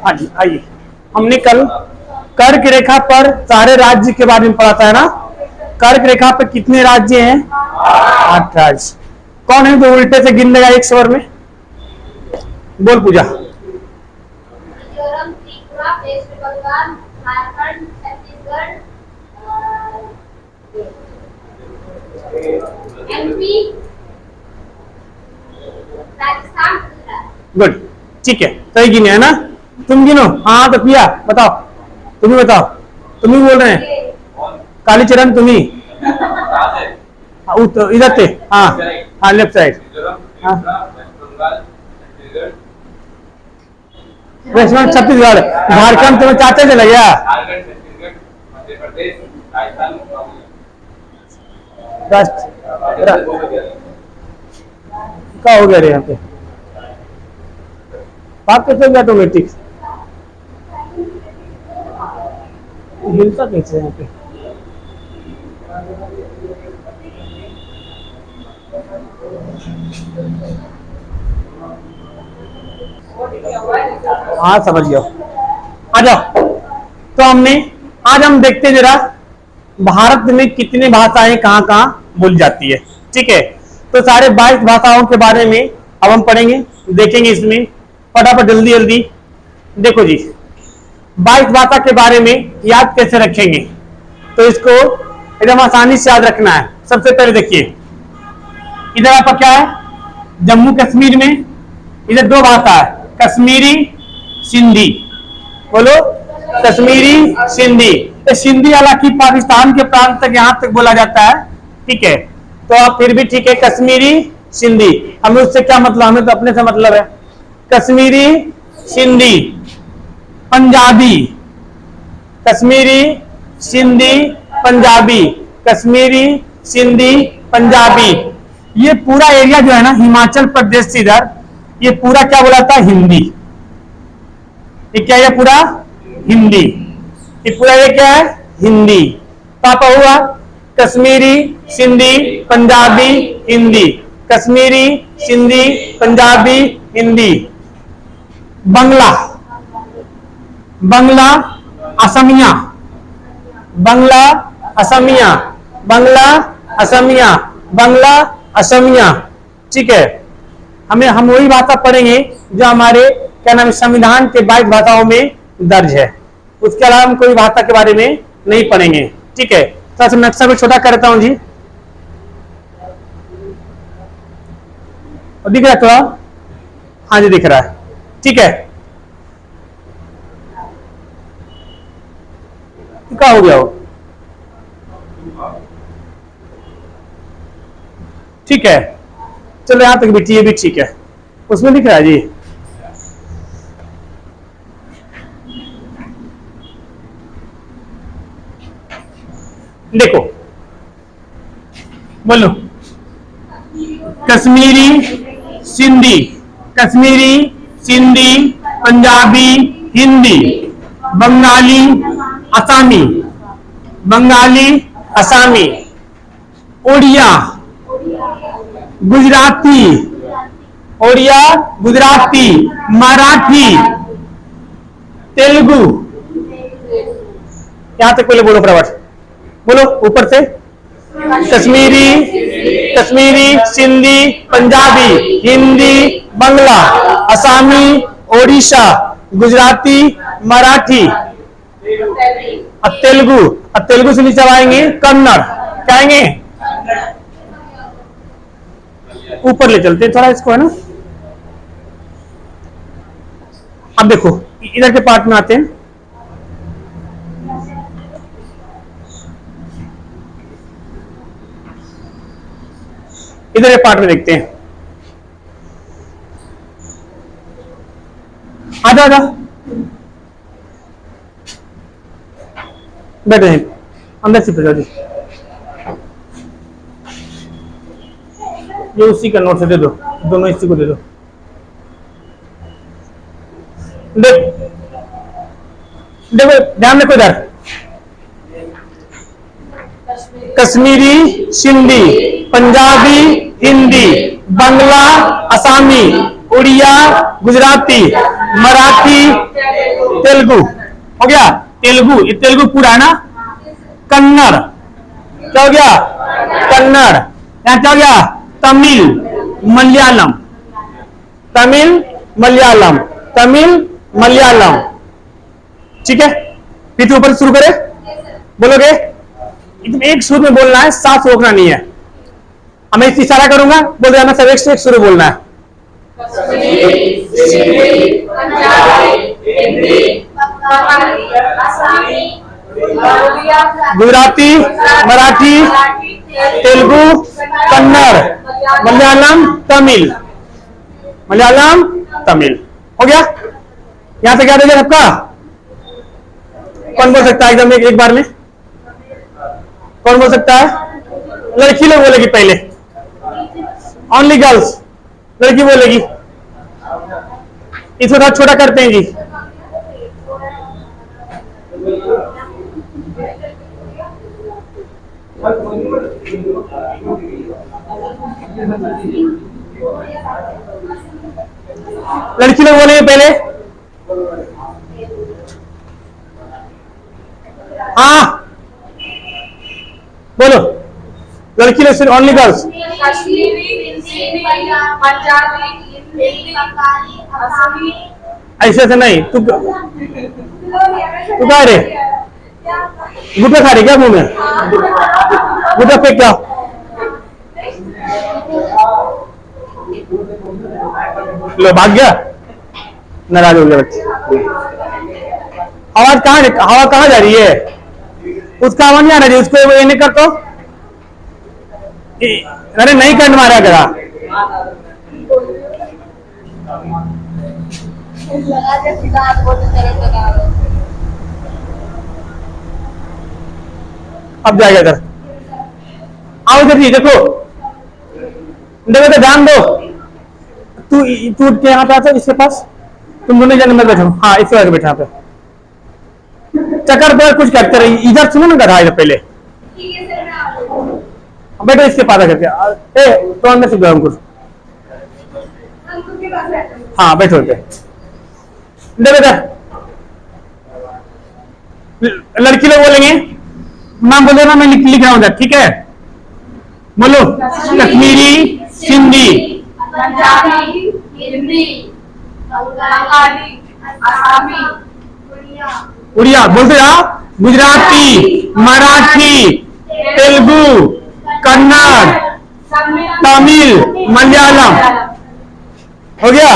हाँ जी, आइए। हमने कल कर्क रेखा पर सारे राज्य के बारे में पढ़ा था, है ना। कर्क रेखा पर कितने राज्य हैं? 8 राज्य। कौन है जो उल्टे से गिन लेगा एक स्वर में? बोल Pooja. Mizoram, Tripura, West Bengal, Jharkhand, Chhattisgarh, MP, Rajasthan, Gujarat. Good, ठीक है, सही गिने, है ना। तुम गिनो। हाँ तो पिया बताओ, तुम ही बताओ, तुम ही बोल रहे हैं। कालीचरण तुम ही। तो इधर थे। हाँ हाँ, लेफ्ट साइड। हाँ, वेस्ट बंगाल, छत्तीसगढ़, झारखंड तुम्हें चाहते चले गया। क्या हो गया रे यहाँ पे? बात करते हैं ऑटोमेटिक हिलता कैसे यहाँ पे? हाँ समझ गया, आ जाओ। तो आज हम देखते हैं जरा भारत में कितनी भाषाएं कहाँ कहाँ बोली जाती है। ठीक है, तो सारे 22 भाषाओं के बारे में अब हम पढ़ेंगे, देखेंगे। इसमें फटाफट जल्दी जल्दी देखो जी। 22 भाषा के बारे में याद कैसे रखेंगे? तो इसको एकदम आसानी से याद रखना है। सबसे पहले देखिए, इधर आपका क्या है? जम्मू कश्मीर में इधर 2 भाषा है, कश्मीरी, सिंधी। बोलो, कश्मीरी, सिंधी। तो सिंधी हालांकि पाकिस्तान के प्रांत तक यहां तक बोला जाता है। ठीक है, तो आप फिर भी ठीक है, कश्मीरी, सिंधी। हमें उससे क्या मतलब? हमें तो अपने से मतलब है। कश्मीरी, सिंधी, पंजाबी, कश्मीरी, सिंधी, पंजाबी, कश्मीरी, सिंधी, पंजाबी। ये पूरा एरिया जो है ना, हिमाचल प्रदेश से इधर, ये पूरा क्या बोला था? हिंदी। ये क्या है? पूरा हिंदी। ये पूरा ये क्या है? हिंदी। पापा हुआ कश्मीरी, सिंधी, पंजाबी, हिंदी। कश्मीरी, सिंधी, पंजाबी, हिंदी। बंगला, बंगला, असमिया, बंगला, असमिया, बंगला, असमिया, बंगला, असमिया। ठीक है, हम वही भाषा पढ़ेंगे जो हमारे क्या नाम संविधान के 22 भाषाओं में दर्ज है। उसके अलावा हम कोई भाषा के बारे में नहीं पढ़ेंगे। ठीक है, तो नक्शा को छोटा करता हूं जी। दिख रहा है थोड़ा? हाँ जी, दिख रहा है। ठीक है, क्या हो गया हो? ठीक है, चलो यहां तक भी, ये भी ठीक है। उसमें दिख रहा है जी। देखो, बोलो, कश्मीरी, सिंधी, कश्मीरी, सिंधी, पंजाबी, हिंदी, बंगाली, असामी, बंगाली, असामी, उड़िया, गुजराती, उड़िया, गुजराती, मराठी, तेलुगु। यहां तक पहले बोलो फटाफट, बोलो ऊपर से। कश्मीरी, कश्मीरी, सिंधी, पंजाबी, हिंदी, बंगला, असामी, ओडिशा, गुजराती, मराठी, तेलुगु। अब तेलुगु से नीचे आएंगे कन्नड़। क्या आएंगे? ऊपर ले चलते हैं थोड़ा इसको, है ना। अब देखो, इधर के पार्ट में आते हैं। इधर के पार्ट में देखते हैं। आजा आजा, बैठे हैं अंदर से जाओ जी। ये उसी का नोट से दे दो, दोनों इसी को दे दो। देखो ध्यान रखो इधर, कश्मीरी, सिंधी, पंजाबी, हिंदी, बंगला, असामी, उड़िया, गुजराती, मराठी, तेलुगु। हो गया तेलुगु, ये तेलुगु पूरा है ना। कन्नड़, क्या हो गया कन्नड़। यहाँ क्या हो गया तमिल, मलयालम, तमिल मलयालम, तमिल मलयालम। ठीक है, फिर ऊपर शुरू करें, बोलोगे एकदम एक सुर में बोलना है, साफ रोकना नहीं है। मैं इस इशारा करूंगा, बोल देना सब एक से एक शुरू बोलना है। गुजराती, मराठी, तेलुगु, कन्नड़, मलयालम, तमिल, मलयालम, तमिल। हो गया, यहां से क्या देगा सबका? कौन बोल सकता है एकदम एक बार में? कौन बोल सकता है? लड़की लोग बोलेगी पहले, ओनली गर्ल्स, लड़की बोलेगी। इसको थोड़ा छोटा करते हैं जी। लड़की लोग बोलेंगे पहले। हाँ बोलो, लड़की लोग सिर्फ ओनली गर्ल्स। ऐसे से नहीं, तू कह रहे गुटा खा रही क्या मुंह में? गुटा फेंक क्या? लो भाग गया, नाराज हो गया बच्चे। आवाज कहाँ, हवा कहाँ जा रही है? उसका आवाज नहीं आ रहा है, उसको ये नहीं कर तो। अरे नहीं करने मारा करा। अब जाएगा इधर, आओ इधर जी, देखो देखो तो ध्यान दो। तू तू के यहाँ पे आता, इसके पास तुम दोनों जन में बैठो। हाँ इसके आगे बैठा पे, चक्कर पर कुछ करते रही। इधर सुनो ना गधा, इधर पहले बैठो इसके पास करके। तो अंदर से गरम कुछ। हाँ बैठो पे, देखो लड़की लोग बोलेंगे, नाम बोलो ना, मैं लिख रहा हूँ, ठीक है? बोलो कश्मीरी, सिंधी, पंजाबी, हिंदी, बंगाली, असमी, उड़िया बोलते जाओ। गुजराती, मराठी, तेलुगु, कन्नड़, तमिल, मलयालम। हो गया?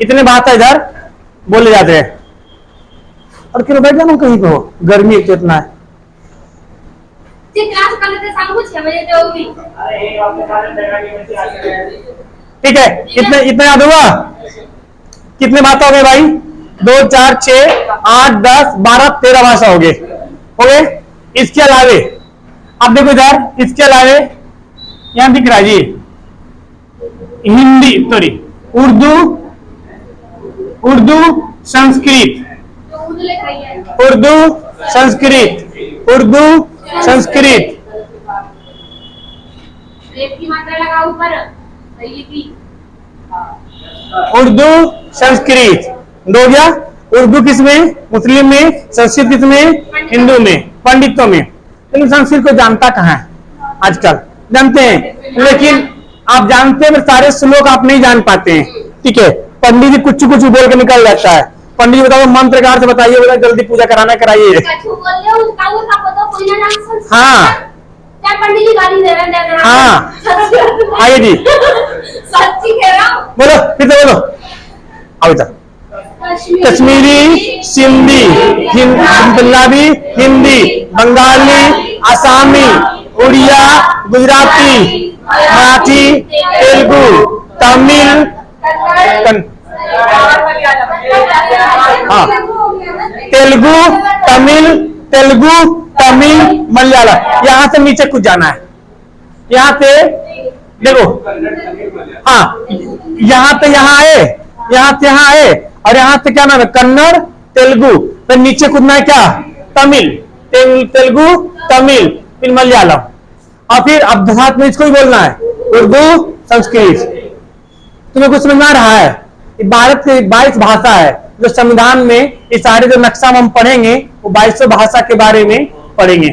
कितने भाषा इधर बोले जाते हैं? और क्यों बैठ जाना कहीं पे हो, गर्मी कितना है। ठीक है, इतने इतना याद हुआ? कितने भाषा हो गए भाई? 2 4 6 8 10 12 13 भाषा हो गए। इसके अलावे अब देखो इधर, इसके अलावे यहां दिख रहा है जी हिंदी, सॉरी उर्दू, संस्कृत, उर्दू संस्कृत, उर्दू संस्कृत। उर्दू संस्कृत दो गया। उर्दू किसमें? मुस्लिम में। संस्कृत किसमें? हिंदू में, पंडितों में। लेकिन संस्कृत को जानता कहाँ है आजकल? जानते हैं, लेकिन आप जानते हैं सारे श्लोक आप नहीं जान पाते हैं। ठीक है, पंडित जी कुछ कुछ बोल के निकल जाता है। पंडित जी बताओ मंत्र कार से बताइए, बोला जल्दी पूजा कराना कराइए। हाँ पंडित जी गाली दे रहे हैं। हाँ आइए जी, सच्ची कह रहा हूँ। बोलो फिर से बोलो। आओ इधर। कश्मीरी, सिंधी, पंजाबी, हिंदी, बंगाली, आसामी, उड़िया, गुजराती, मराठी, तेलुगु, तमिल, हाँ तेलुगु, तमिल, मलयालम। यहां से नीचे कुछ जाना है। यहां से देखो, हाँ यहां से यहाँ आए, यहां से यहाँ आए, और यहां से क्या नाम है? कन्नड़, तेलुगु। फिर नीचे कूदना है क्या? तमिल, तेलुगु, तमिल, फिर मलयालम। और फिर अब साथ में इसको ही बोलना है, उर्दू संस्कृत। तुम्हें कुछ समझ में आ रहा है? ये भारत की 22 भाषा है जो संविधान में, ये सारे जो नक्शा हम पढ़ेंगे वो 22 भाषा के बारे में पढ़ेंगे।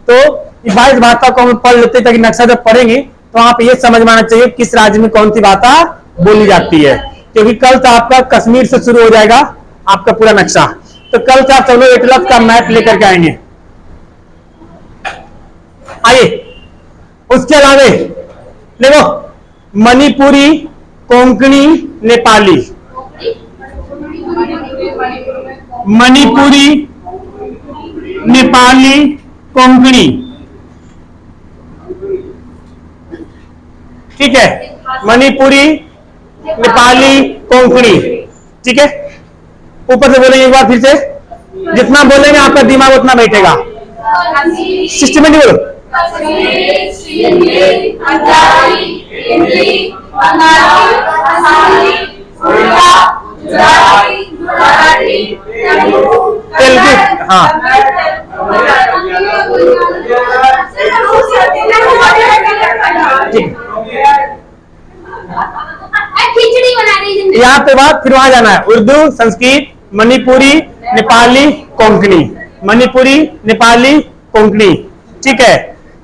तो ये 22 भाषा को हम पढ़ लेते ताकि नक्शा जब पढ़ेंगे तो वहां पे ये समझ में आना चाहिए किस राज्य में कौन सी भाषा बोली जाती है, क्योंकि कल से आपका कश्मीर से शुरू हो जाएगा आपका पूरा नक्शा। तो कल से आप सब लोग एटलस का मैप लेकर के आएंगे। आइए, उसके अलावे देखो मणिपुरी, कोंकणी, नेपाली। मणिपुरी, नेपाली, कोंकणी, ठीक है। मणिपुरी, नेपाली, कोंकणी, ठीक है। ऊपर से बोलेंगे एक बार फिर से, जितना बोलेंगे आपका दिमाग उतना बैठेगा। सिस्टमेटिक बोलो। तेलुगु, हाँ खिचड़ी बना रही। यहाँ पे बात फिर वहां जाना है। उर्दू, संस्कृत, मणिपुरी, नेपाली, कोंकणी। मणिपुरी, नेपाली, कोंकणी, ठीक है।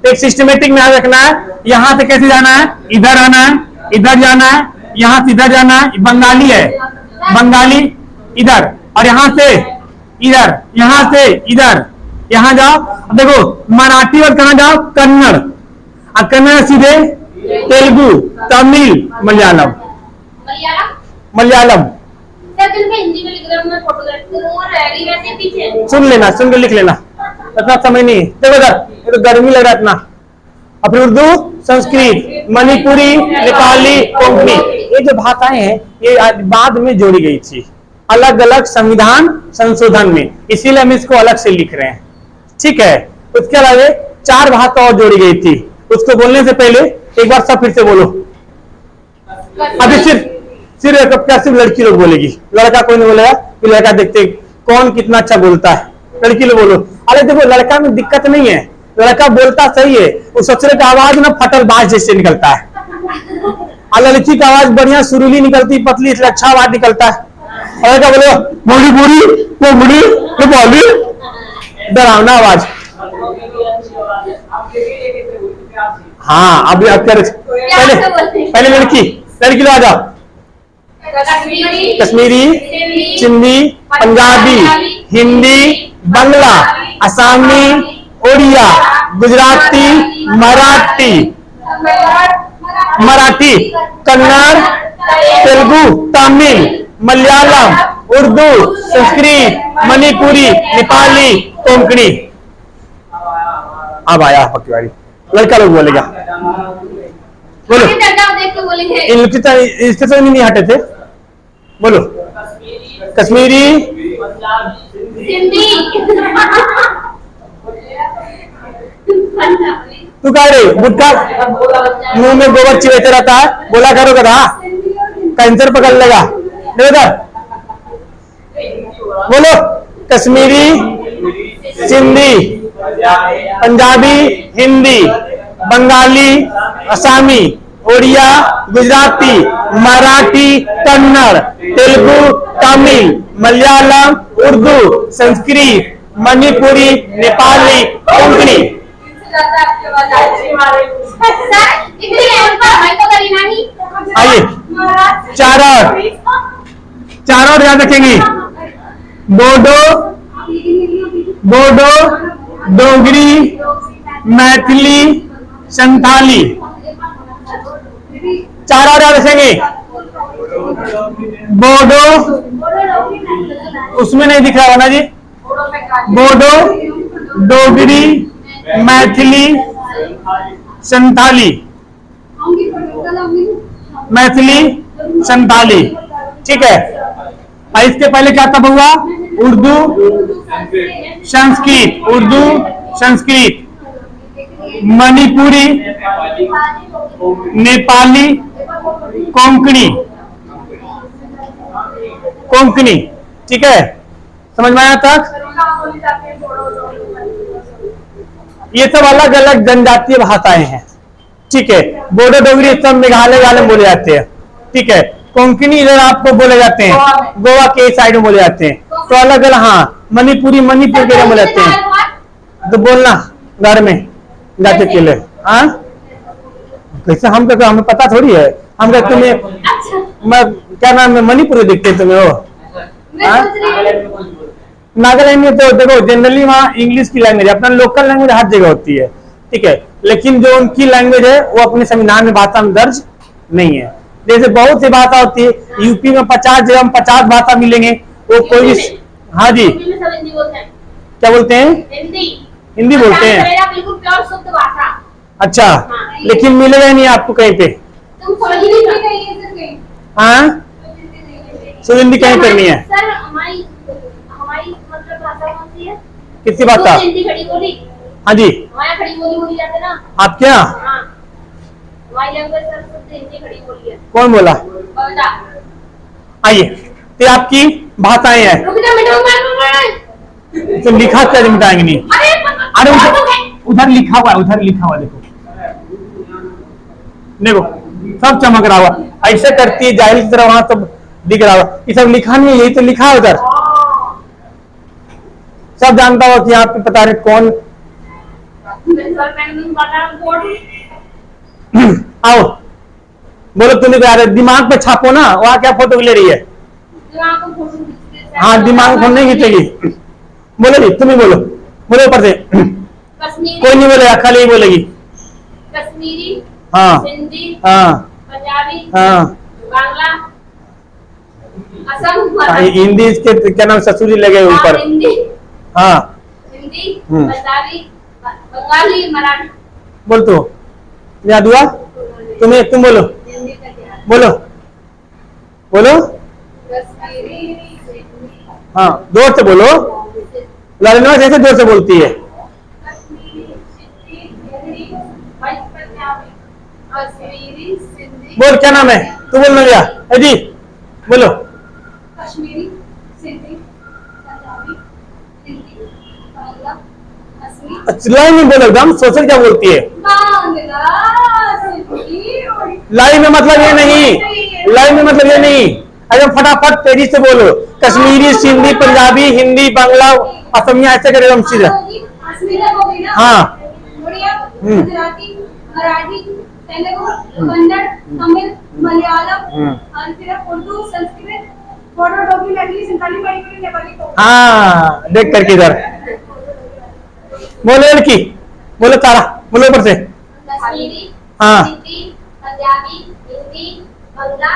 एक सिस्टमेटिक में याद रखना है। यहाँ से कैसे जाना है? इधर आना है, इधर जाना है, यहाँ से इधर जाना है। बंगाली है, बंगाली इधर, और यहाँ से इधर, यहाँ से इधर, यहाँ जाओ। अब देखो मराठी और कहाँ जाओ? कन्नड़, और कन्नड़ सीधे तेलुगु, तमिल, मलयालम। मलयालम हिंदी में लिख रहा हूँ मैं, फोटोग्राफी करूँ और रेडी वैसे पीछे सुन लेना, सुन के लिख लेना, इतना समय नहीं है। देखो इधर, ये तो गर्मी लग रहा है इतना। और फिर उर्दू, संस्कृत, मणिपुरी, नेपाली, कोंकणी, ये जो भाषाएं हैं ये बाद में जोड़ी गई थी अलग अलग संविधान संशोधन में, इसीलिए हम इसको अलग से लिख रहे हैं, ठीक है। उसके अलावा 4 भाषा और जोड़ी गई थी। उसको बोलने से पहले एक बार सब फिर से बोलो। अभी सिर्फ लड़की लोग बोलेगी, लड़का कोई नहीं बोलेगा। कि लड़का देखते कौन कितना अच्छा बोलता है, लड़की लोग बोलो। अरे देखो लड़का में दिक्कत नहीं है, लड़का बोलता सही है, वो ससुरे का आवाज ना फटल बाज जैसे निकलता है, और लड़की का आवाज बढ़िया सुरीली निकलती, पतली, इसलिए अच्छा आवाज निकलता है। और क्या बोलो? बूढ़ी बूढ़ी कोंकणी, नेपाली, डरावना आवाज। हाँ अभी आप क्या पहले पहले लड़की लो, आ जाओ। कश्मीरी, सिंधी, पंजाबी, हिंदी, बंगला, असमी, उड़िया, गुजराती, मराठी, कन्नड़, तेलुगु, तमिल, मलयालम, उर्दू, संस्कृत, मणिपुरी, नेपाली, कोंकणी। अब आया आपकी बारी, लड़का लोग बोलेगा। बोलो, इसके समय नहीं हटे थे, बोलो। कश्मीरी, तू कह रही गुटखा मुंह में गोबर चिड़ते रहता है, बोला करो कदा, कैंसर पकड़ लेगा। बोलो कश्मीरी, सिंधी, पंजाबी, हिंदी, बंगाली, असमी, उड़िया, गुजराती, मराठी, कन्नड़, तेलुगु, तमिल, मलयालम, उर्दू, संस्कृत, मणिपुरी, नेपाली, कोंकणी। आइए चार और याद रखेंगे। बोडो, डोगरी, मैथिली, संथाली, 4 और याद रखेंगे। बोडो उसमें नहीं दिख रहा होना जी। बोडो, डोगरी, मैथिली, संथाली, मैथिली, संथाली, ठीक है। और इसके पहले क्या था हुआ? उर्दू, संस्कृत, मणिपुरी, नेपाली, कोंकणी, ठीक है। समझ में आया तक? ये सब अलग अलग जनजातीय भाषाएं हैं, ठीक है। बोडो, डोगरी सब मेघालय वाले बोले जाते हैं, ठीक है। कोंकणी इधर आपको बोले जाते गोवा हैं, में। गोवा के साइड में बोले जाते हैं। तो अलग अलग, हाँ, मणिपुरी मणिपुर के लिए बोले जाते हैं। तो बोलना घर में जाते के लिए, हाँ, कैसे हम तो हमें पता थोड़ी है, हम कहते तुम्हें अच्छा मैं क्या नाम है मणिपुर दिखते हैं तुम्हें वो। मैं हाँ? सोच रही हूँ नागालैंड में तो देखो जनरली वहाँ इंग्लिश की लैंग्वेज, अपना लोकल लैंग्वेज हर जगह होती है, ठीक है, लेकिन जो उनकी लैंग्वेज है वो अपने संविधान में भाषा में दर्ज नहीं है। जैसे बहुत सी भाषा होती है, यूपी में 50 जगह में 50 भाषा मिलेंगे, वो कोई भी, यूपी में? हाँ जी, यूपी में सब हिंदी बोलते हैं। क्या बोलते हैं, हिंदी हिंदी बोलते हैं। मेरा बिल्कुल प्योर शुद्ध भाषा। अच्छा, हाँ। लेकिन मिलेगा ही नहीं आपको कहीं पे, तुम समझ नहीं सकते। हाँ, सो हिंदी कहीं करनी है। सर हमारी हमारी मतलब भाषा कौन सी है? कितनी भाषा, तो हिंदी खड़ी बोली, हाँ जी, हमारे यहाँ खड़ी बोली बोली जाते ना। आपके यहाँ हाँ हमारी लैंग्वेज सर शुद्ध हिंदी खड़ी बोली है। कौन बोला, बता आइए, तो आपकी भाषाएं हैं, रुक जा मैं तो लिखा क्या मिटाएंगे नहीं। अरे उधर लिखा हुआ है, उधर लिखा हुआ देखो, देखो सब चमक रहा हुआ, ऐसे करती है जाहिल की तरह, वहां सब दिख रहा हुआ, ये सब लिखा नहीं है, यही तो लिखा है उधर, सब जानता हो कि यहाँ पे पता नहीं कौन। आओ बोलो, तुम्हें क्या है, दिमाग पे छापो ना, वहां क्या फोटो ले रही है, हाँ दिमाग फोन नहीं खींचेगी। बोलो जी, तुम ही बोलो, बोलो ऊपर से, कश्मीरी कोई नहीं बोलेगा, खाली ही बोलेगी। कश्मीरी हाँ हिंदी हाँ पंजाबी हाँ, बांग्ला असम हाँ, हिंदी इसके क्या नाम ससुर जी लगे हाँ, ऊपर, हिंदी हाँ, हिंदी हम्म। पंजाबी बंगाली मराठी बोल तो याद हुआ तुम्हें, तुम बोलो, हिंदी का क्या बोलो बोलो, कश्मीरी हाँ जोर से बोलो, लड़ना जैसे जोर से बोलती है। कश्मीरी सिंधी बोल क्या नाम है, तू बोल भैया, जी बोलो, कश्मीरी सिंधी पंजाबी हिंदी बांग्ला असमी लाइन में बोलो, एकदम सोचल क्या बोलती है, बांग्ला सिंधी लाइन में मतलब ये नहीं, लाइन में मतलब ये नहीं, एकदम फटाफट तेजी से बोलो, कश्मीरी सिंधी पंजाबी हिंदी बांग्ला असमिया ऐसे करे एकदम सीधा, असमिया हो गई ना हाँ उड़िया गुजराती मराठी तेलुगु कन्नड़ तमिल मलयालम और फिर उर्दू संस्कृत बोडो डोगरी मैथिली संथाली मणिपुरी नेपाली तो हाँ, देख करके इधर बोलो, लड़की बोलो, तारा बोलो ऊपर से, कश्मीरी हाँ। हिंदी पंजाबी हिंदी बांग्ला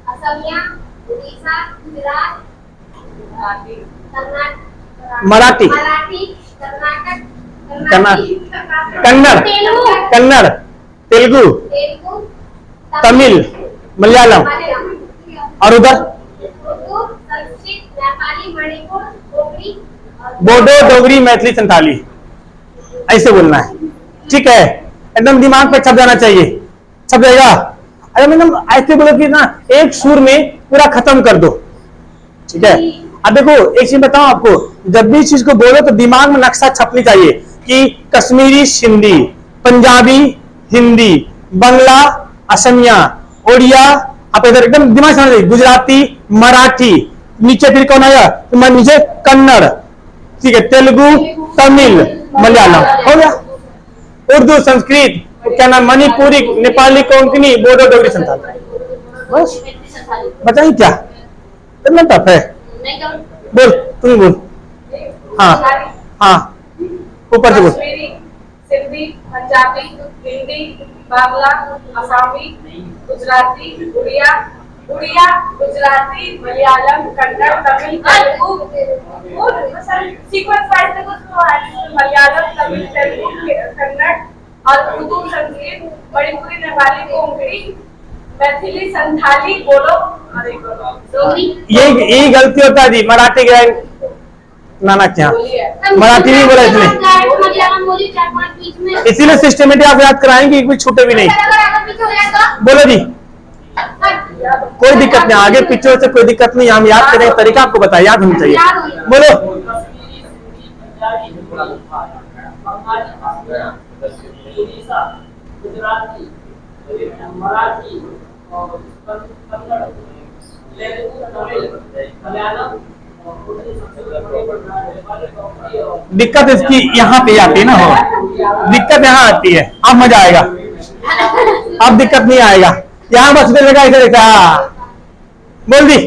असमिया उड़ीसा गुजरात कर्नाटक मराठी मराठी कर्नाटक कर्नाटक कन्नड़ तेलुगु कन्नड़ तेलुगु तेलुगु तमिल मलयालम और उधर उर्दू संस्कृत नेपाली मणिपुर डोगरी बोडो डोगरी मैथिली संथाली ऐसे बोलना है, ठीक है, एकदम दिमाग पे छप जाना चाहिए, छप जाएगा। अरे मैडम ऐसे बोलो कि ना एक सुर में पूरा खत्म कर दो, ठीक है। अब देखो एक चीज बताऊं आपको, जब भी इस चीज को बोलो तो दिमाग में नक्शा छपनी चाहिए कि कश्मीरी सिंधी पंजाबी हिंदी बांग्ला असमिया उड़िया, आप इधर एकदम दिमाग समझ, गुजराती मराठी, नीचे फिर कौन आया, तो नीचे कन्नड़, ठीक है, तेलुगु तमिल मलयालम, हो गया, उर्दू संस्कृत क्या नाम मणिपुरी नेपाली कोंकणी बोडो डोगरी संथाली, बस बताइए क्या इतना टफ है, नहीं कम बोल तुम बोल, हाँ हाँ ऊपर से बोल, कश्मीरी सिंधी पंजाबी हिंदी बांग्ला असमी गुजराती उड़िया उड़िया गुजराती मलयालम कन्नड़ तमिल तेलुगु और सीक्वेंस वाइज से कुछ मलयालम तमिल तेलुगु कन्नड़ और उर्दू संस्कृत मणिपुरी नेपाली कोंकणी मैथिली संथाली बोलो और एक बोलो डोगरी यही गलती होता है जी, मराठी गए नाना क्या मराठी नहीं बोला इसने, मलयालम बोली 4-5 बीच में इसीलिए सिस्टमेटिक आप याद कराएंगे कि कुछ छूटे भी नहीं। अगर आगे पीछे हो जाएगा बोलो जी, कोई दिक्कत नहीं, आगे पीछे से कोई दिक्कत नहीं, हम याद करें तरीका आपको बताया, याद होना चाहिए, याद होना। बोलो कश्मीरी सिंधी पंजाबी बंगाली असमिया उड़ीसा गुजराती मराठी और कन्नड़ तेलुगु, तमिल, मलयालम और उर्दू सबसे बड़ी दिक्कत इसकी यहाँ पे आती है ना, हो दिक्कत यहाँ आती है। अब मजा आएगा, अब दिक्कत नहीं आएगा। यहाँ बस लगा इधर देखा, बोल दी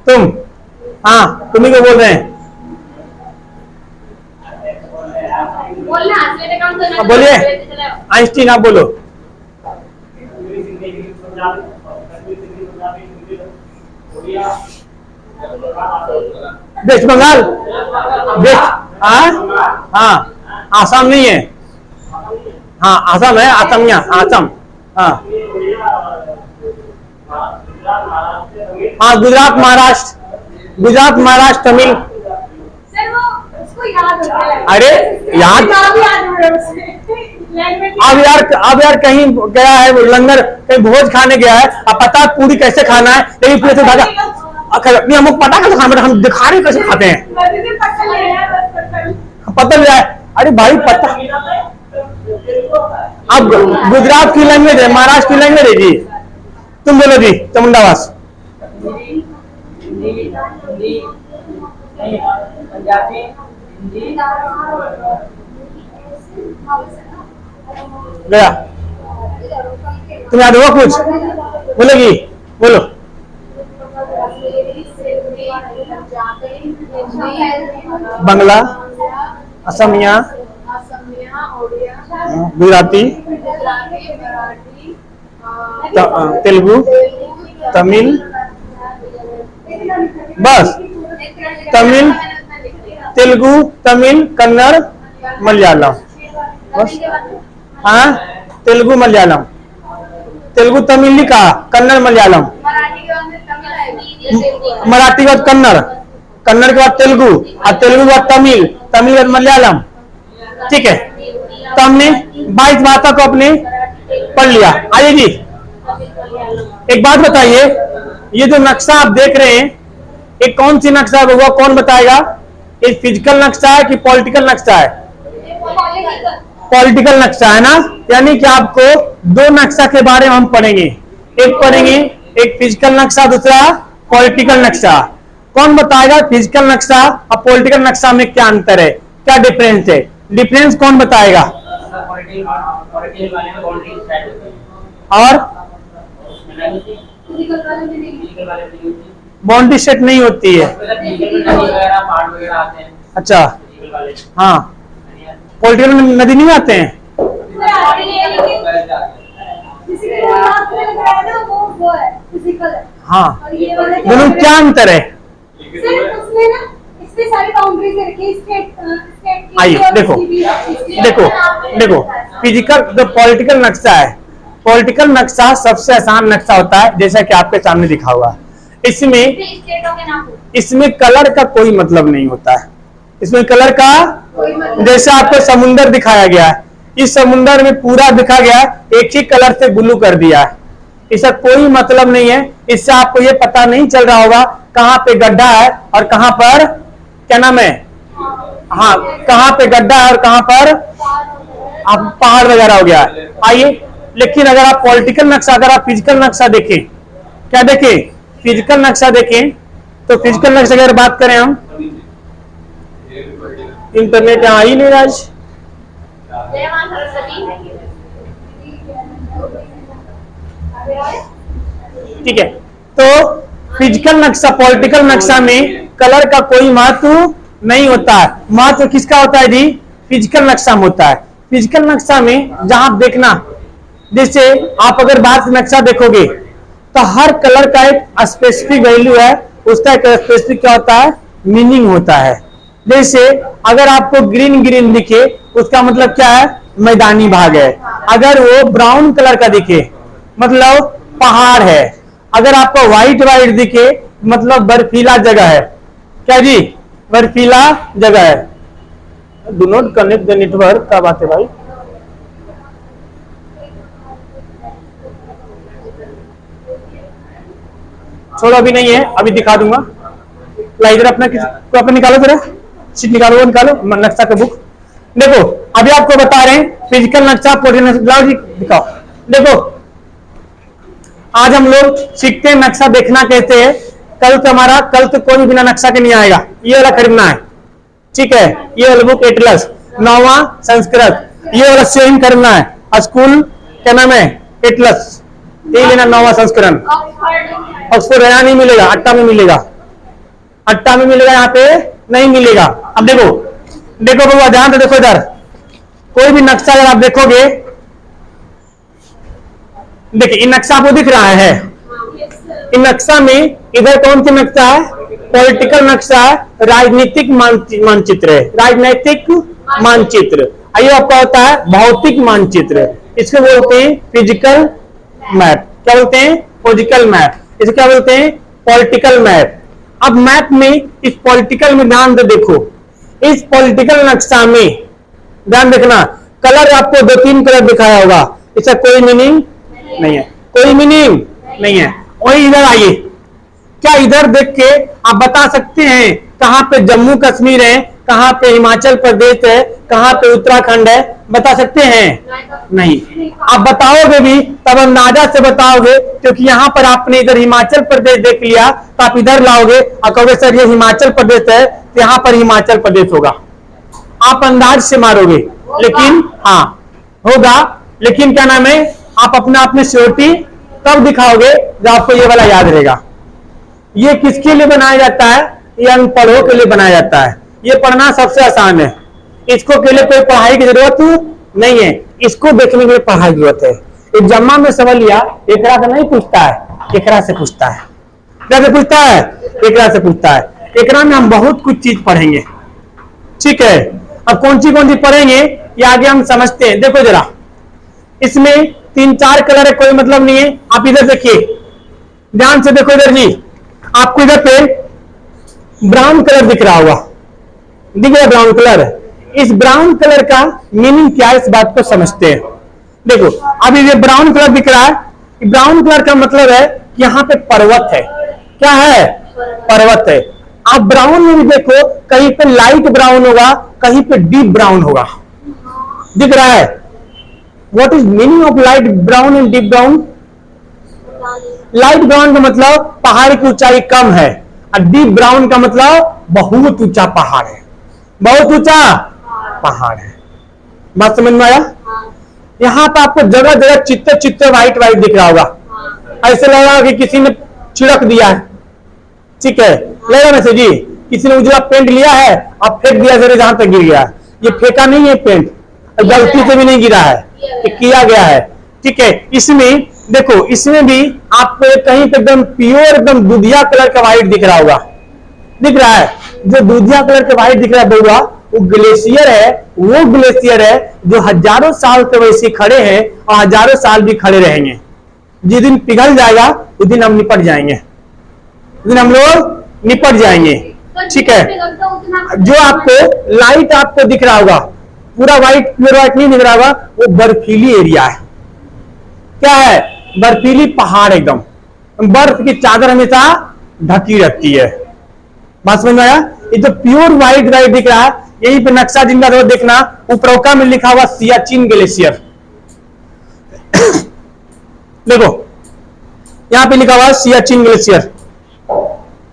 तुम, हाँ तुम्ही को बोल रहे हैं, बोलना हंसने काम तो अब बोलिए आइंस्टीन, आप बोलो। वेस्ट बंगाल, वेस्ट, हाँ आसाम नहीं है, हाँ आसाम है, आसाम यहाँ, आसाम, हाँ हाँ गुजरात महाराष्ट्र, गुजरात महाराष्ट्र तमिल। सर वो उसको याद होता है। अरे याद, नाम याद हो रहा है उसे। लैंग्वेज अब यार कहीं गया है लंगर, कहीं भोज खाने गया है, अब पता पूरी कैसे खाना है, लेकिन पूरे से भागा नहीं, हमको पता कैसे खाना, हम दिखा रहे कैसे खाते हैं, पता नहीं है। अरे भाई पता, अब गुजरात की लैंग्वेज है, महाराष्ट्र की लैंग्वेज है जी, तुम बोलो जी चामुंडावास। पंजाबी, हिंदी, गया, तुम याद होगा कुछ, बोलेगी बोलो। बंगला, असमिया, गुजराती, तेलुगु, तमिल, बस तमिल, तेलुगु, तमिल, कन्नड़, मलयालम, बस। हाँ तेलुगु मलयालम, तेलुगु तमिल नहीं कहा, कन्नड़ मलयालम, मराठी के बाद कन्नड़, कन्नड़ के बाद तेलुगु, और तेलुगु के बाद तमिल, तमिल के बाद मलयालम, ठीक है। तो हमने 22 भाषा को अपने पढ़ लिया। आइए जी, एक बात बताइए, ये जो नक्शा आप देख रहे हैं, ये कौन सी नक्शा है, वो कौन बताएगा? ये फिजिकल नक्शा है कि पॉलिटिकल नक्शा है? पॉलिटिकल नक्शा है ना, यानी कि आपको दो नक्शा के बारे में हम पढ़ेंगे, एक पढ़ेंगे एक फिजिकल नक्शा, दूसरा पॉलिटिकल नक्शा। कौन बताएगा फिजिकल नक्शा और पॉलिटिकल नक्शा में क्या अंतर है, क्या डिफरेंस है? डिफरेंस कौन बताएगा? और बाउंड्री सेट नहीं होती है। अच्छा, हाँ पॉलिटिकल में नदी नहीं आते हैं। हाँ, दोनों क्या अंतर है? आइए देखो देखो देखो, फिजिकल जो पॉलिटिकल नक्शा है, पॉलिटिकल नक्शा सबसे आसान नक्शा होता है, जैसा कि आपके सामने दिखा हुआ। इसमें कलर का कोई मतलब नहीं होता है, इसमें कलर का, जैसे आपको समुंदर दिखाया गया है, इस समुंदर में पूरा दिखा गया एक ही कलर से ब्लू कर दिया है, इसका कोई मतलब नहीं है। इससे आपको ये पता नहीं चल रहा होगा कहाँ पे गड्ढा है और कहाँ पर क्या नाम है, हाँ कहाँ पे गड्ढा है और कहाँ पर आप पहाड़ वगैरह हो गया है। आइए, लेकिन अगर आप पॉलिटिकल नक्शा, अगर आप फिजिकल नक्शा देखें, क्या देखें, फिजिकल नक्शा देखें, तो फिजिकल नक्शा अगर बात करें हम, इंटरनेट यहाँ ही नहीं आज, ठीक है। तो फिजिकल नक्शा, पॉलिटिकल नक्शा में कलर का कोई महत्व नहीं होता है। महत्व किसका होता है जी? फिजिकल नक्शा में होता है। फिजिकल नक्शा में जहां देखना, जैसे आप अगर बाहर से नक्शा देखोगे तो हर कलर का एक स्पेसिफिक वैल्यू है, उसका एक स्पेसिफिक क्या होता है, मीनिंग होता है। जैसे अगर आपको ग्रीन ग्रीन दिखे, उसका मतलब क्या है, मैदानी भाग है। अगर वो ब्राउन कलर का दिखे, मतलब पहाड़ है। अगर आपको व्हाइट व्हाइट दिखे, मतलब बर्फीला जगह है। क्या जी, बर्फीला जगह है। Do not connect the network, क्या बात है भाई? छोड़ो, अभी नहीं है, अभी दिखा दूंगा। इधर अपना अपना निकालो, जरा शीट निकालो, वो निकालो नक्शा का बुक। देखो अभी आपको बता रहे हैं फिजिकल नक्शा, पॉलिटिकल नक्शा, दिखाओ। देखो आज हम लोग सीखते हैं नक्शा देखना कैसे है। कल तो कोई भी बिना नक्शा के नहीं आएगा, ये वाला खरीदना है, ठीक है। ये वाला बुक एटलस 9वां संस्कृत, ये वाला सेम करना है। स्कूल क्या नाम है? एटलस, ये लेना 9वां संस्करण। ऑक्सफोर्ड यहाँ नहीं मिलेगा, अट्टा में मिलेगा, अट्टा में मिलेगा, यहाँ पे नहीं मिलेगा। अब देखो देखो बउआ, ध्यान से देखो इधर, कोई भी नक्शा अगर आप देखोगे, देखिए ये नक्शा आपको दिख रहा है। इन नक्शा में इधर कौन सी नक्शा है? पॉलिटिकल नक्शा है, राजनीतिक मानचित्र है, राजनीतिक मानचित्र। आइए आपका होता है भौतिक मानचित्र, इसको बोलते हैं फिजिकल मैप। क्या बोलते हैं? Physical map. इसको क्या बोलते हैं? Political map. अब मैप में, इस पॉलिटिकल में ध्यान से देखो, इस पॉलिटिकल नक्शा में ध्यान देखना, कलर आपको 2-3 कलर दिखाया होगा, इसका कोई मीनिंग नहीं है, कोई मीनिंग नहीं है। वही इधर आइए, क्या इधर देख के आप बता सकते हैं कहां पे जम्मू कश्मीर है, कहां पे हिमाचल प्रदेश है, कहां पे उत्तराखंड है? बता सकते हैं? नहीं। आप बताओगे भी तब अंदाजा से बताओगे, क्योंकि यहां पर आपने इधर हिमाचल प्रदेश देख लिया तो आप इधर लाओगे और कहोगे सर ये हिमाचल प्रदेश है, तो यहां पर हिमाचल प्रदेश होगा। आप अंदाज से मारोगे, लेकिन हाँ होगा, लेकिन क्या नाम है, आप अपना अपनी श्योरिटी तब दिखाओगे जब आपको ये वाला याद रहेगा। ये किसके लिए बनाया जाता है? ये अनपढ़ों के लिए बनाया जाता है। ये पढ़ना सबसे आसान है, इसको के लिए कोई पढ़ाई की जरूरत नहीं है, इसको देखने के लिए पढ़ाई की जरूरत है। एग्जाम में सवालिया एकरा से नहीं पूछता है, एकरा से पूछता है। क्या से पूछता है? एकरा से पूछता है। एकरा में हम बहुत कुछ चीज पढ़ेंगे, ठीक है। अब कौन सी पढ़ेंगे ये आगे हम समझते हैं। देखो जरा, इसमें 3-4 कलर है, कोई मतलब नहीं है। आप इधर देखिए, ध्यान से देखो इधर जी, आपको इधर पे ब्राउन कलर दिख रहा होगा, दिख रहा है ब्राउन कलर। इस ब्राउन कलर का मीनिंग क्या है, इस बात को समझते हैं। देखो अभी ये ब्राउन कलर दिख रहा है, ब्राउन कलर का मतलब है कि यहाँ पे पर्वत है। क्या है? पर्वत है। आप ब्राउन में भी देखो, कहीं पे लाइट ब्राउन होगा, कहीं पे डीप ब्राउन होगा, दिख रहा है। What is meaning of light brown and deep brown? Light brown का मतलब पहाड़ की ऊंचाई कम है, और डीप ब्राउन का मतलब बहुत ऊंचा पहाड़ है, बहुत ऊंचा पहाड़ है। बात समझ में आया? यहाँ पे आपको जगह जगह चित्ते व्हाइट व्हाइट दिख रहा होगा, ऐसे लग रहा कि किसी ने छिड़क दिया है, ठीक है, लगा ना जी, किसी ने उजला पेंट लिया है, आप फेंक दिया, जरा जहां तक गिर गया। ये फेंका नहीं है पेंट, गलती से भी नहीं गिरा है, ये किया गया है, ठीक है। इसमें देखो, इसमें भी आपको कहीं पे एकदम प्योर एकदम दूधिया कलर का व्हाइट दिख रहा होगा, दिख रहा है। जो दूधिया कलर का व्हाइट दिख रहा है बउआ, वो ग्लेशियर है, वो ग्लेशियर है जो हजारों साल से वैसे खड़े हैं और हजारों साल भी खड़े रहेंगे। जिस दिन पिघल जाएगा उस दिन हम निपट जाएंगे, उस दिन हम लोग निपट जाएंगे, ठीक है। जो आपको लाइट आपको दिख रहा होगा, पूरा व्हाइट प्योर व्हाइट नहीं दिख रहा होगा, वो बर्फीली एरिया है। क्या है? बर्फीली पहाड़, एकदम बर्फ की चादर हमेशा ढकी रहती है। बात समझ में आया? ये जो प्योर व्हाइट व्हाइट दिख रहा है, यही पे नक्शा जिनका रोड देखना, ऊपरोका में लिखा हुआ सियाचिन ग्लेशियर। देखो यहाँ पे लिखा हुआ सियाचिन ग्लेशियर,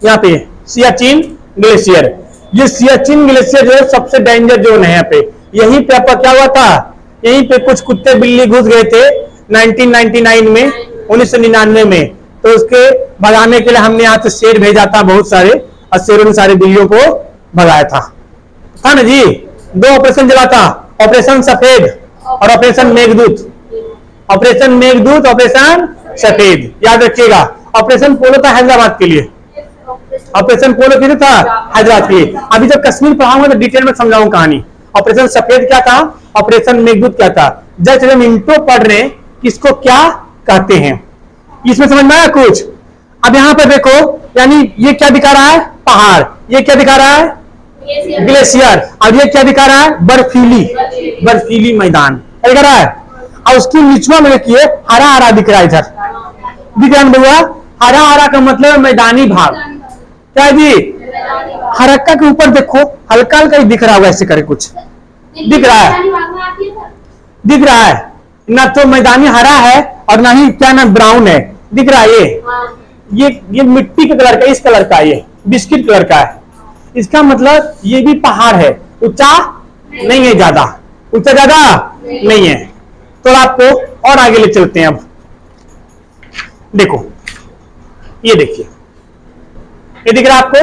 यहाँ पे सियाचिन ग्लेशियर। ये सियाचिन ग्लेशियर जो है सबसे डेंजर जोन है। यहाँ पे यहीं पे आपका क्या हुआ था, यहीं पे कुछ कुत्ते बिल्ली घुस गए थे 1999 में, 1999 में। तो उसके भगाने के लिए हमने यहाँ से शेर भेजा था बहुत सारे, और शेरों ने सारे बिल्लियों को भगाया था ना जी। 2 ऑपरेशन चला था, ऑपरेशन सफेद और operation Meghdoot. Operation Meghdoot, operation सफेद, याद रखिएगा। ऑपरेशन पोलो था हैदराबाद के लिए, ऑपरेशन पोलो किसे था? हैदराबाद के लिए। अभी जब कश्मीर पढ़ाऊंगा तो डिटेल में समझाऊंगा कहानी। ऑपरेशन सफेद क्या था, ऑपरेशन मेघदूत क्या था। जैसे हम इंट्रो पढ़ रहे हैं, किसको क्या कहते हैं, इसमें समझ में आया कुछ? अब यहाँ पर देखो, यानी ये क्या दिखा रहा है? पहाड़। ये क्या दिखा रहा है? ग्लेशियर। और ये क्या दिखा रहा है? बर्फीली मैदान दिख रहा है। और उसकी निचवा में देखिए हरा हरा दिख रहा है, इधर दिख रहा है भैया। हरा हरा का मतलब मैदानी भाग। क्या जी? हरक्का के ऊपर देखो, हल्का हल्का ही दिख रहा होगा, ऐसे करे कुछ दिख रहा है, दिख रहा है ना। तो मैदानी हरा है और ना ही क्या ना ब्राउन है, दिख रहा है ये मिट्टी के कलर का, इस कलर का, ये बिस्किट कलर का है। इसका मतलब ये भी पहाड़ है, ऊंचा नहीं है, ज्यादा ऊंचा ज्यादा नहीं है। तो आपको और आगे ले चलते हैं। अब देखो, ये देखिए, ये दिख रहा है आपको,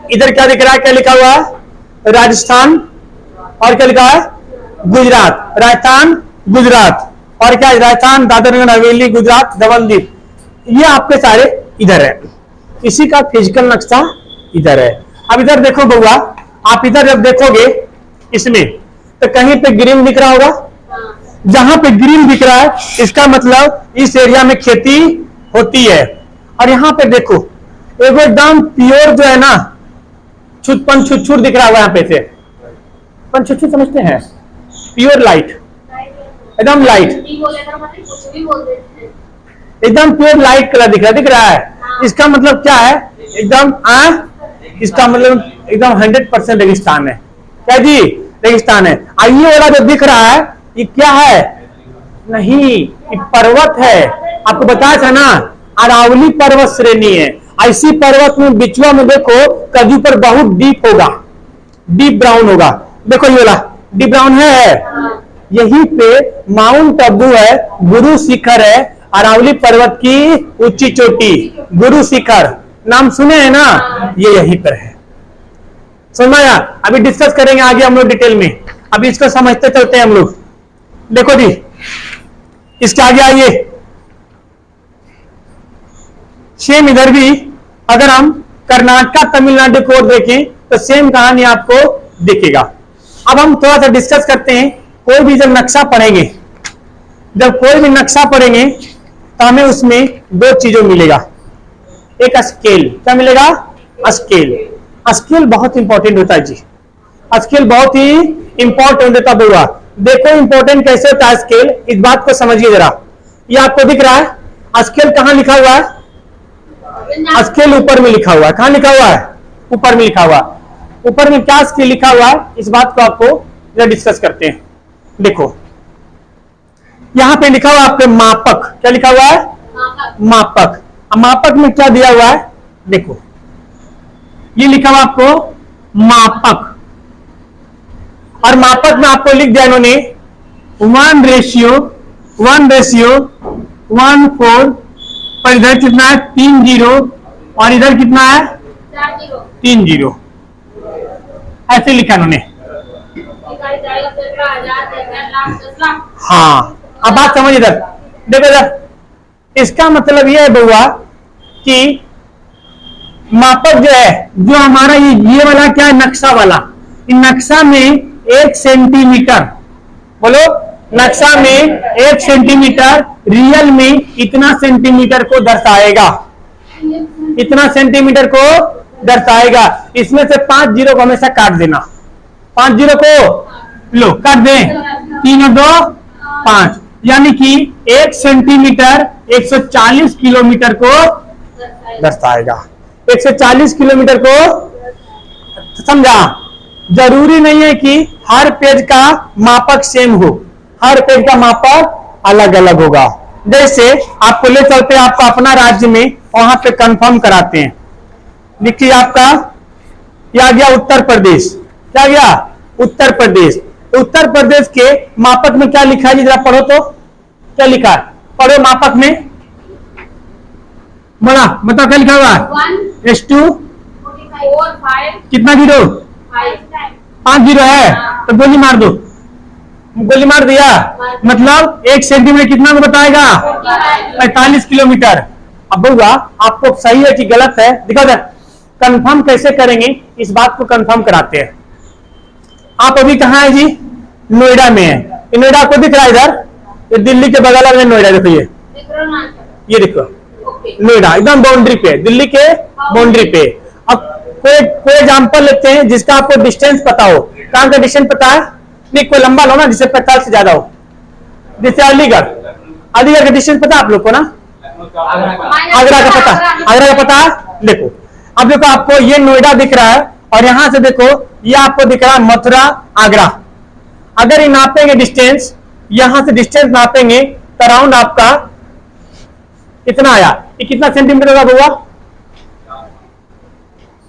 इधर क्या दिख रहा है, क्या लिखा हुआ है, राजस्थान, और क्या लिखा है, गुजरात, राजस्थान गुजरात, और क्या, राजस्थान, दादर नगर हवेली, गुजरात, दमनदीप, ये आपके सारे इधर है। इसी का फिजिकल नक्शा इधर है। अब इधर देखो बउआ, आप इधर जब देखोगे इसमें, तो कहीं पे ग्रीन दिख रहा होगा, जहां पे ग्रीन दिख रहा है इसका मतलब इस एरिया में खेती होती है। और यहां पे देखो एगो एकदम प्योर जो है ना, छुट दिख रहा होगा यहाँ पे से, छुट समझते हैं, प्योर लाइट, एकदम लाइट, एकदम प्योर लाइट कलर दिख रहा है। इसका मतलब क्या है, एकदम इसका मतलब एकदम 100% रेगिस्तान है। क्या जी, रेगिस्तान है। ये वाला जो दिख रहा है ये क्या है, नहीं, ये पर्वत है। आपको बताया था ना, अरावली पर्वत श्रेणी है। ऐसी पर्वत में बिचुआ में देखो कभी पर बहुत डीप होगा, डीप ब्राउन होगा। देखो ये वाला डीप ब्राउन है, यहीं पे माउंट अबू है, गुरु शिखर है, अरावली पर्वत की ऊंची चोटी, गुरु शिखर नाम सुने हैं ना, ये यहीं पर है। समझ आया? अभी डिस्कस करेंगे आगे हम लोग डिटेल में, अभी इसको समझते चलते हैं हम लोग। देखो जी, इसके आगे आइए, सेम इधर भी अगर हम कर्नाटक तमिलनाडु को देखें तो सेम कहानी आपको दिखेगा। अब हम थोड़ा सा डिस्कस करते हैं। कोई भी जब नक्शा पढ़ेंगे, जब कोई भी नक्शा पढ़ेंगे तो हमें उसमें दो चीजों मिलेगा, एक स्केल, क्या मिलेगा, स्केल। स्केल बहुत इंपॉर्टेंट होता है जी, स्केल बहुत ही इंपॉर्टेंट होता है। देखो इंपॉर्टेंट कैसे होता है स्केल, इस बात को समझिए जरा। ये आपको दिख रहा है स्केल, कहां लिखा हुआ है, स्केल ऊपर में लिखा हुआ है। कहां लिखा हुआ है, ऊपर में लिखा हुआ। ऊपर में क्या स्केल लिखा हुआ है, इस बात को आपको डिस्कस करते हैं। देखो यहां पे लिखा हुआ है आपके मापक, क्या लिखा हुआ है, मापक। मापक में क्या दिया हुआ है, देखो ये लिखा हुआ आपको मापक, और मापक में आपको लिख दिया इन्होंने 1:1:1:4, पर इधर कितना है 3 0, और इधर कितना है 3 0, ऐसे लिखा इन्होंने। हाँ, अब बात समझ इधर देखो, इधर इसका मतलब यह है बउआ कि मापक जो है, जो हमारा ये वाला क्या है, नक्शा वाला, इन नक्शा में 1 सेंटीमीटर, बोलो नक्शा में 1 सेंटीमीटर रियल में इतना सेंटीमीटर को दर्शाएगा, इतना सेंटीमीटर को दर्शाएगा। इसमें से 5 जीरो को हमेशा काट देना, 5 जीरो को लो काट दें, 3 और 2 5, यानी कि 1 सेंटीमीटर 140 किलोमीटर को दर्शाएगा। 140 किलोमीटर को, समझा? जरूरी नहीं है कि हर पेज का मापक सेम हो, हर पेज का मापक अलग अलग होगा। जैसे आपको ले चलते हैं आपका अपना राज्य में, वहां पे कंफर्म कराते हैं। देखिए आपका क्या गया, उत्तर प्रदेश, क्या गया, उत्तर प्रदेश। उत्तर प्रदेश के मापक में क्या लिखा है, जरा पढ़ो तो, क्या लिखा है, पढ़ो मापक में, बड़ा बताओ क्या लिखा हुआ है, S2 कितना जीरो, 5 जीरो है, तो गोली मार दो, गोली मार दिया, मतलब 1 सेंटीमीटर कितना में बताएगा, 45 किलोमीटर। अब बउआ आपको सही है कि गलत है, दिखा दे, कंफर्म कैसे करेंगे, इस बात को कंफर्म कराते हैं। आप अभी कहाँ है जी, नोएडा में है। नोएडा आपको दिख रहा है इधर, ये दिल्ली के बगल में नोएडा, देखो ये देखो नोएडा एकदम बाउंड्री पे, दिल्ली के बाउंड्री पे। अब कोई एग्जांपल लेते हैं जिसका आपको डिस्टेंस पता हो, कहां का डिस्टेंस पता है, नहीं कोई लंबा लो ना जिससे 45 से ज्यादा हो, जैसे अलीगढ़, अलीगढ़ का डिस्टेंस पता आप लोग को ना, आगरा का पता, आगरा का पता है। देखो अब देखो आपको ये नोएडा दिख रहा है, और यहां से देखो ये आपको दिख रहा है मथुरा, आगरा। अगर ये नापेंगे डिस्टेंस, यहां से डिस्टेंस नापेंगे तो अराउंड आपका कितना आया? ये कितना सेंटीमीटर होगा बउआ?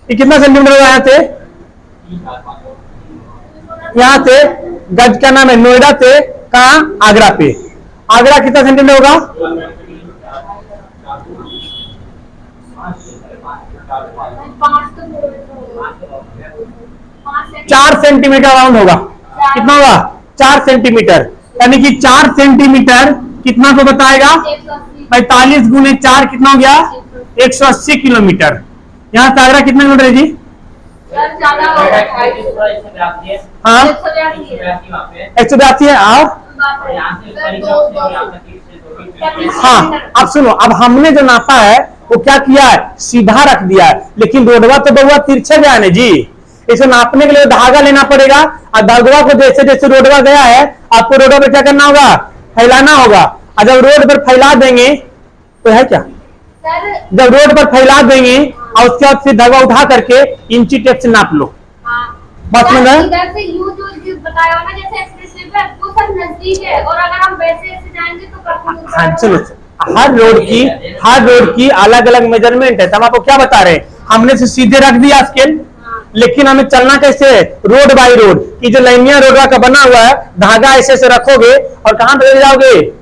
ये कितना सेंटीमीटर होगा यहाँ से? यहाँ से गज का नाम है नोएडा से कहा? आगरा पे। आगरा कितना सेंटीमीटर होगा? 4 सेंटीमीटर राउंड होगा। कितना होगा? 4 सेंटीमीटर, यानी कि 4 सेंटीमीटर कितना को बताएगा? 45 गुने 4 कितना हो गया? 180 किलोमीटर। यहाँ से आगरा कितना किलोमीटर है जी? हाँ 182 है। और हाँ अब सुनो, अब हमने जो नापा है वो क्या किया है? सीधा रख दिया है, लेकिन रोडवा तो बउआ तिरछे गया है जी। इसे नापने के लिए धागा लेना पड़ेगा, और धागवा को जैसे जैसे रोडवा गया है आपको रोडवा पे क्या करना होगा? फैलाना होगा। और जब रोड पर फैला देंगे तो है क्या? जब रोड पर फैला देंगे और उसके बाद फिर धागा उठा करके इंची टेप से नाप लो। बात समझ में? इधर से यू जो बताया ना जैसे एक्सप्रेसवे पे वो सब नजदीक है, और अगर हम वैसे ऐसे जाएंगे तो हाँ चलो, हर रोड की अलग अलग मेजरमेंट है। तो हम आपको क्या बता रहे हैं? हमने से सीधे रख दिया स्केल, लेकिन हमें चलना कैसे है? रोड बाय रोड की जो लाइनिया रोडवा का बना हुआ है, धागा ऐसे से रखोगे और कहां पे ले जाओगे?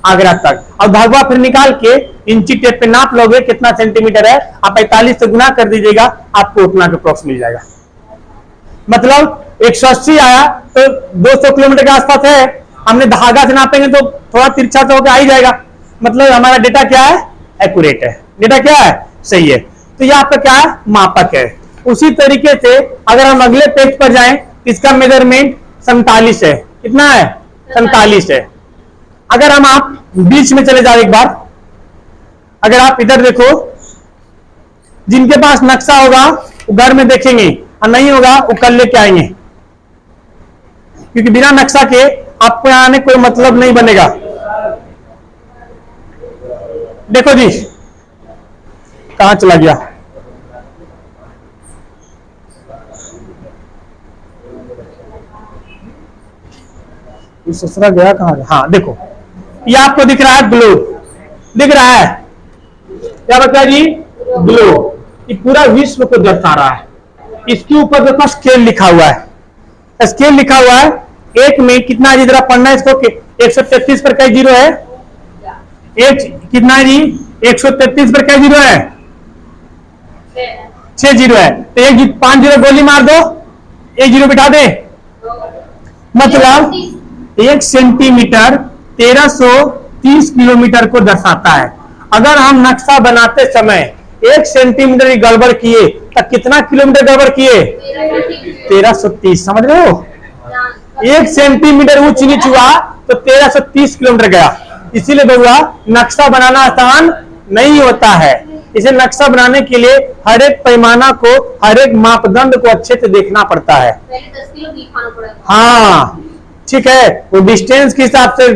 आगरा तक। और धागा फिर निकाल के इंची टेप पे नाप लोगे कितना सेंटीमीटर है, आप 45 से गुना कर दीजिएगा, आपको उतना का अप्रोक्स मिल जाएगा। मतलब 180 आया तो 200 किलोमीटर के आसपास है। हमने धागा से नापेंगे तो थोड़ा तिरछा तो होकर आ ही जाएगा। मतलब हमारा डेटा क्या है? एक्यूरेट है। डेटा क्या है? सही है। तो ये आपका क्या है? मापक है। उसी तरीके से अगर हम अगले पेज पर जाएं, इसका मेजरमेंट 47 है। कितना है? 47 है। अगर हम आप बीच में चले जाओ एक बार, अगर आप इधर देखो, जिनके पास नक्शा होगा वो घर में देखेंगे, और नहीं होगा वो कल लेके आएंगे, क्योंकि बिना नक्शा के आपको यहां आने कोई मतलब नहीं बनेगा। देखो जी, कहां चला गया? ससुरा गया कहां? हाँ देखो, ये आपको दिख रहा है ग्लोब, दिख रहा है क्या बता जी? ग्लोब। ये पूरा विश्व को दर्शा रहा है। इसके ऊपर देखो स्केल लिखा हुआ है। स्केल लिखा हुआ है, एक में कितना जी? जरा पढ़ना है इसको। 133 पर कई जीरो है? एक कितना है जी? 133 पर कई जीरो है? 6 जीरो है। तो एक 5 जीरो गोली मार दो, 1 जीरो बिठा दे। मतलब 1 सेंटीमीटर 1330 किलोमीटर को दर्शाता है। अगर हम नक्शा बनाते समय 1 सेंटीमीटर की गड़बड़ किए तो कितना किलोमीटर गड़बड़ किए? 1330। समझ रहे हो? 1 सेंटीमीटर ऊंच नीच हुआ तो 1330 किलोमीटर गया। इसीलिए बउआ नक्शा बनाना आसान नहीं होता है। इसे नक्शा बनाने के लिए हर एक पैमाना को, हर एक मापदंड को अच्छे से देखना पड़ता है। पहले 10 किलो घी खाना पड़ेगा। हाँ ठीक है, वो डिस्टेंस के हिसाब से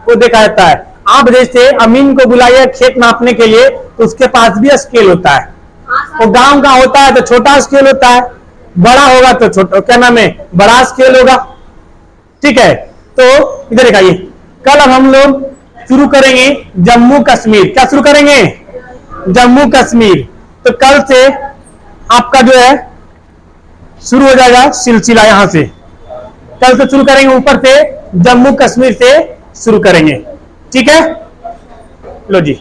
वो देखा जाता है। आप जैसे अमीन को बुलाइए खेत नापने के लिए, तो उसके पास भी स्केल होता है। वो गांव का होता है तो छोटा स्केल होता है, बड़ा होगा तो छोटा, क्या नाम है, बड़ा स्केल होगा। ठीक है, तो इधर दिखाइए। कल अब हम लोग शुरू करेंगे जम्मू कश्मीर। क्या शुरू करेंगे? जम्मू कश्मीर। तो कल से आपका जो है शुरू हो जाएगा सिलसिला। यहां से कल से शुरू करेंगे, ऊपर से जम्मू कश्मीर से शुरू करेंगे। ठीक है, लो जी।